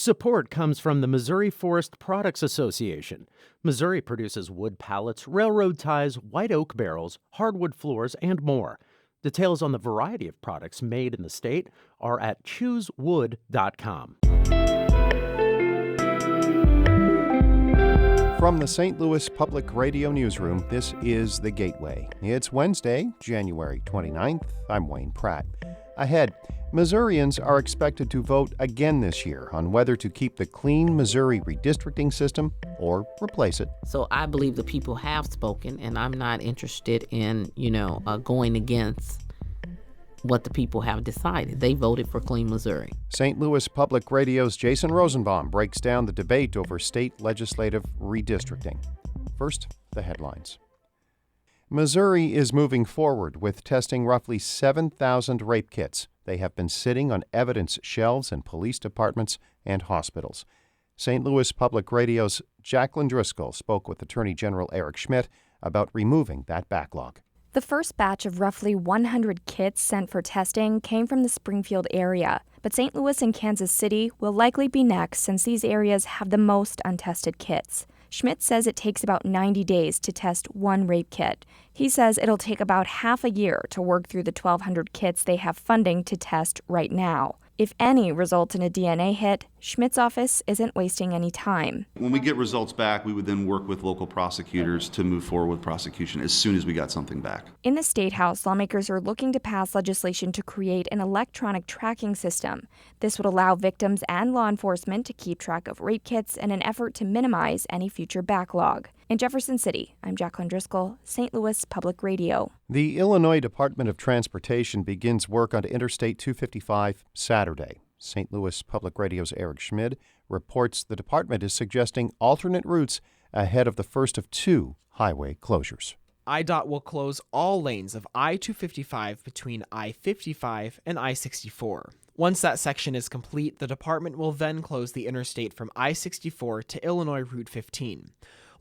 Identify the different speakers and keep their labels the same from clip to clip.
Speaker 1: Support comes from the Missouri Forest Products Association. Missouri produces wood pallets, railroad ties, white oak barrels, hardwood floors, and more. Details on the variety of products made in the state are at choosewood.com.
Speaker 2: From the St. Louis Public Radio Newsroom, this is The Gateway. It's Wednesday, January 29th. I'm Wayne Pratt. Ahead, Missourians are expected to vote again this year on whether to keep the Clean Missouri redistricting system or replace it.
Speaker 3: So I believe the people have spoken, and I'm not interested in, going against what the people have decided. They voted for Clean Missouri.
Speaker 2: St. Louis Public Radio's Jason Rosenbaum breaks down the debate over state legislative redistricting. First, the headlines. Missouri is moving forward with testing roughly 7,000 rape kits. They have been sitting on evidence shelves in police departments and hospitals. St. Louis Public Radio's Jacqueline Driscoll spoke with Attorney General Eric Schmidt about removing that backlog.
Speaker 4: The first batch of roughly 100 kits sent for testing came from the Springfield area, but St. Louis and Kansas City will likely be next since these areas have the most untested kits. Schmidt says it takes about 90 days to test one rape kit. He says it'll take about half a year to work through the 1,200 kits they have funding to test right now. If any results in a DNA hit, Schmidt's office isn't wasting any time.
Speaker 5: When we get results back, we would then work with local prosecutors to move forward with prosecution as soon as we got something back.
Speaker 4: In the State House, lawmakers are looking to pass legislation to create an electronic tracking system. This would allow victims and law enforcement to keep track of rape kits in an effort to minimize any future backlog. In Jefferson City, I'm Jacqueline Driscoll, St. Louis Public Radio.
Speaker 2: The Illinois Department of Transportation begins work on Interstate 255 Saturday. St. Louis Public Radio's Eric Schmidt reports the department is suggesting alternate routes ahead of the first of two highway closures.
Speaker 6: IDOT will close all lanes of I-255 between I-55 and I-64. Once that section is complete, the department will then close the interstate from I-64 to Illinois Route 15.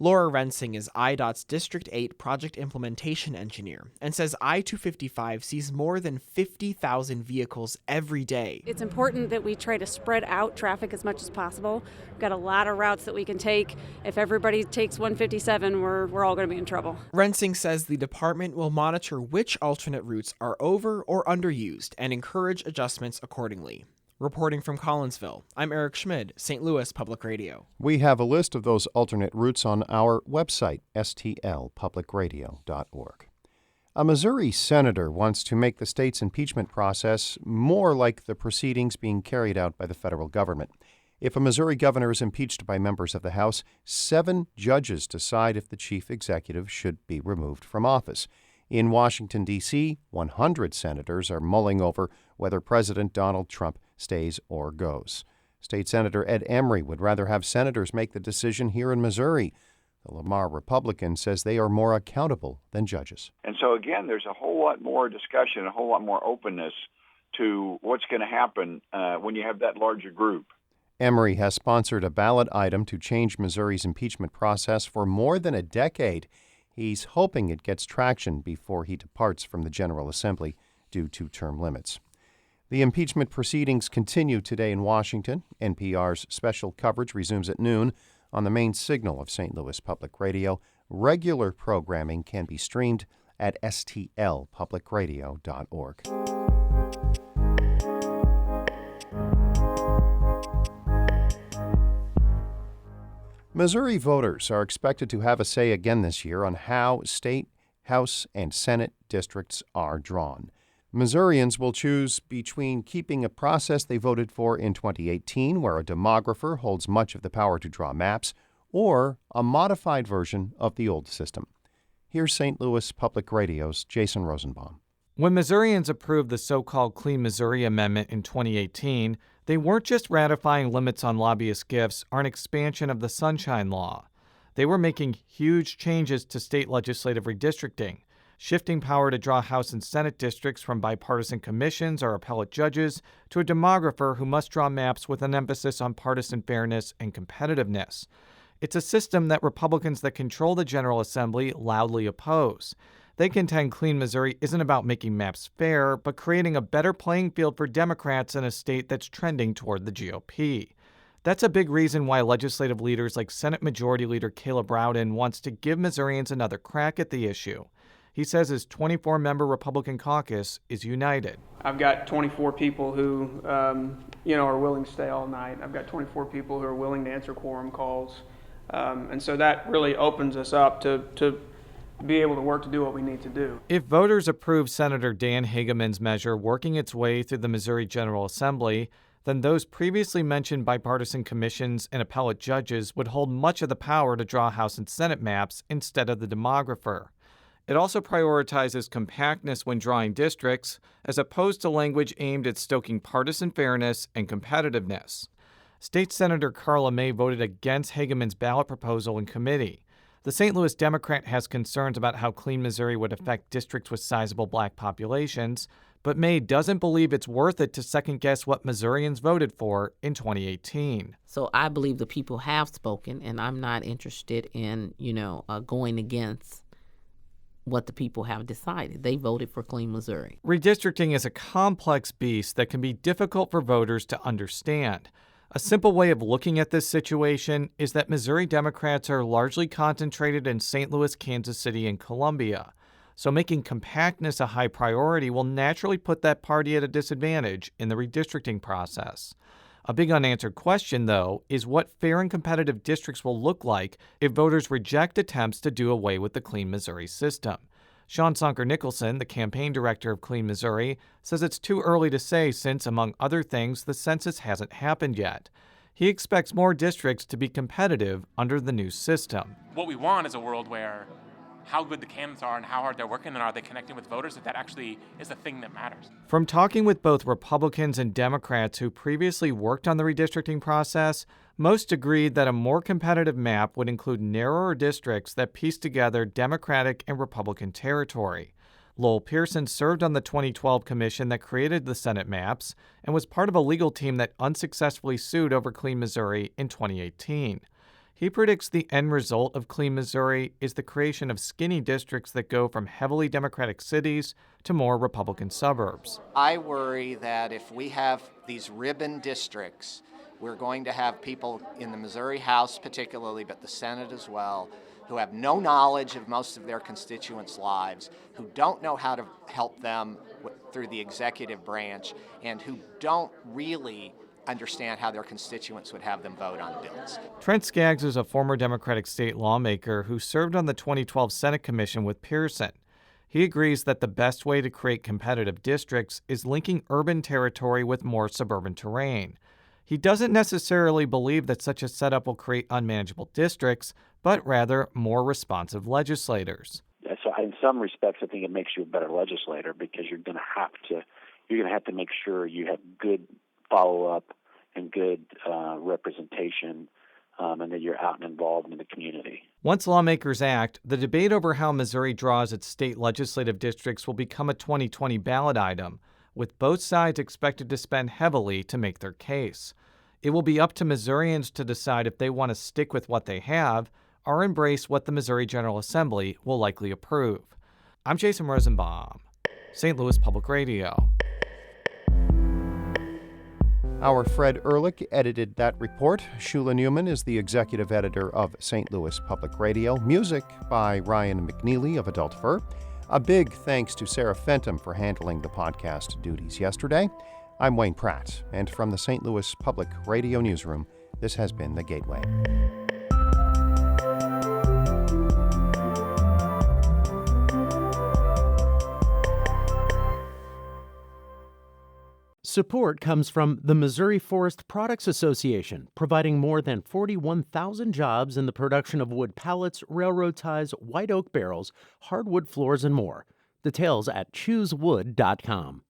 Speaker 6: Laura Rensing is IDOT's District 8 project implementation engineer and says I-255 sees more than 50,000 vehicles every day.
Speaker 7: It's important that we try to spread out traffic as much as possible. We've got a lot of routes that we can take. If everybody takes 157, we're all going to be in trouble.
Speaker 6: Rensing says the department will monitor which alternate routes are over or underused and encourage adjustments accordingly. Reporting from Collinsville, I'm Eric Schmidt, St. Louis Public Radio.
Speaker 2: We have a list of those alternate routes on our website, stlpublicradio.org. A Missouri senator wants to make the state's impeachment process more like the proceedings being carried out by the federal government. If a Missouri governor is impeached by members of the House, 7 judges decide if the chief executive should be removed from office. In Washington, D.C., 100 senators are mulling over whether President Donald Trump stays or goes. State Senator Ed Emery would rather have senators make the decision here in Missouri. The Lamar Republican says they are more accountable than judges.
Speaker 8: And so, again, there's a whole lot more discussion, a whole lot more openness to what's going to happen when you have that larger group.
Speaker 2: Emery has sponsored a ballot item to change Missouri's impeachment process for more than a decade. He's hoping it gets traction before he departs from the General Assembly due to term limits. The impeachment proceedings continue today in Washington. NPR's special coverage resumes at noon on the main signal of St. Louis Public Radio. Regular programming can be streamed at stlpublicradio.org. Missouri voters are expected to have a say again this year on how state, House, and Senate districts are drawn. Missourians will choose between keeping a process they voted for in 2018, where a demographer holds much of the power to draw maps, or a modified version of the old system. Here's St. Louis Public Radio's Jason Rosenbaum.
Speaker 9: When Missourians approved the so-called Clean Missouri Amendment in 2018, they weren't just ratifying limits on lobbyist gifts or an expansion of the Sunshine Law. They were making huge changes to state legislative redistricting, shifting power to draw House and Senate districts from bipartisan commissions or appellate judges to a demographer who must draw maps with an emphasis on partisan fairness and competitiveness. It's a system that Republicans that control the General Assembly loudly oppose. They contend Clean Missouri isn't about making maps fair, but creating a better playing field for Democrats in a state that's trending toward the GOP. That's a big reason why legislative leaders like Senate Majority Leader Caleb Rowden wants to give Missourians another crack at the issue. He says his 24-member Republican caucus is united.
Speaker 10: I've got 24 people who, are willing to stay all night. I've got 24 people who are willing to answer quorum calls. And so that really opens us up to be able to work to do what we need to do.
Speaker 9: If voters approve Senator Dan Hageman's measure working its way through the Missouri General Assembly, then those previously mentioned bipartisan commissions and appellate judges would hold much of the power to draw House and Senate maps instead of the demographer. It also prioritizes compactness when drawing districts, as opposed to language aimed at stoking partisan fairness and competitiveness. State Senator Carla May voted against Hageman's ballot proposal in committee. The St. Louis Democrat has concerns about how Clean Missouri would affect districts with sizable black populations, but May doesn't believe it's worth it to second-guess what Missourians voted for in 2018.
Speaker 3: So I believe the people have spoken, and I'm not interested in, going against what the people have decided. They voted for Clean Missouri.
Speaker 9: Redistricting is a complex beast that can be difficult for voters to understand. A simple way of looking at this situation is that Missouri Democrats are largely concentrated in St. Louis, Kansas City, and Columbia. So making compactness a high priority will naturally put that party at a disadvantage in the redistricting process. A big unanswered question, though, is what fair and competitive districts will look like if voters reject attempts to do away with the Clean Missouri system. Sean Sonker-Nicholson, the campaign director of Clean Missouri, says it's too early to say since, among other things, the census hasn't happened yet. He expects more districts to be competitive under the new system.
Speaker 11: What we want is a world where how good the candidates are and how hard they're working and are they connecting with voters, if that actually is the thing that matters.
Speaker 9: From talking with both Republicans and Democrats who previously worked on the redistricting process, most agreed that a more competitive map would include narrower districts that piece together Democratic and Republican territory. Lowell Pearson served on the 2012 commission that created the Senate maps and was part of a legal team that unsuccessfully sued over Clean Missouri in 2018. He predicts the end result of Clean Missouri is the creation of skinny districts that go from heavily Democratic cities to more Republican suburbs.
Speaker 12: I worry that if we have these ribbon districts, we're going to have people in the Missouri House particularly, but the Senate as well, who have no knowledge of most of their constituents' lives, who don't know how to help them through the executive branch, and who don't really understand how their constituents would have them vote on bills.
Speaker 9: Trent Skaggs is a former Democratic state lawmaker who served on the 2012 Senate Commission with Pearson. He agrees that the best way to create competitive districts is linking urban territory with more suburban terrain. He doesn't necessarily believe that such a setup will create unmanageable districts, but rather more responsive legislators.
Speaker 13: So in some respects, I think it makes you a better legislator because you're going to have to make sure you have good follow-up and good representation, and that you're out and involved in the community.
Speaker 9: Once lawmakers act, the debate over how Missouri draws its state legislative districts will become a 2020 ballot item, with both sides expected to spend heavily to make their case. It will be up to Missourians to decide if they want to stick with what they have or embrace what the Missouri General Assembly will likely approve. I'm Jason Rosenbaum, St. Louis Public Radio.
Speaker 2: Our Fred Ehrlich edited that report. Shula Newman is the executive editor of St. Louis Public Radio. Music by Ryan McNeely of Adult Fur. A big thanks to Sarah Fenton for handling the podcast duties yesterday. I'm Wayne Pratt, and from the St. Louis Public Radio Newsroom, this has been The Gateway.
Speaker 1: Support comes from the Missouri Forest Products Association, providing more than 41,000 jobs in the production of wood pallets, railroad ties, white oak barrels, hardwood floors, and more. Details at choosewood.com.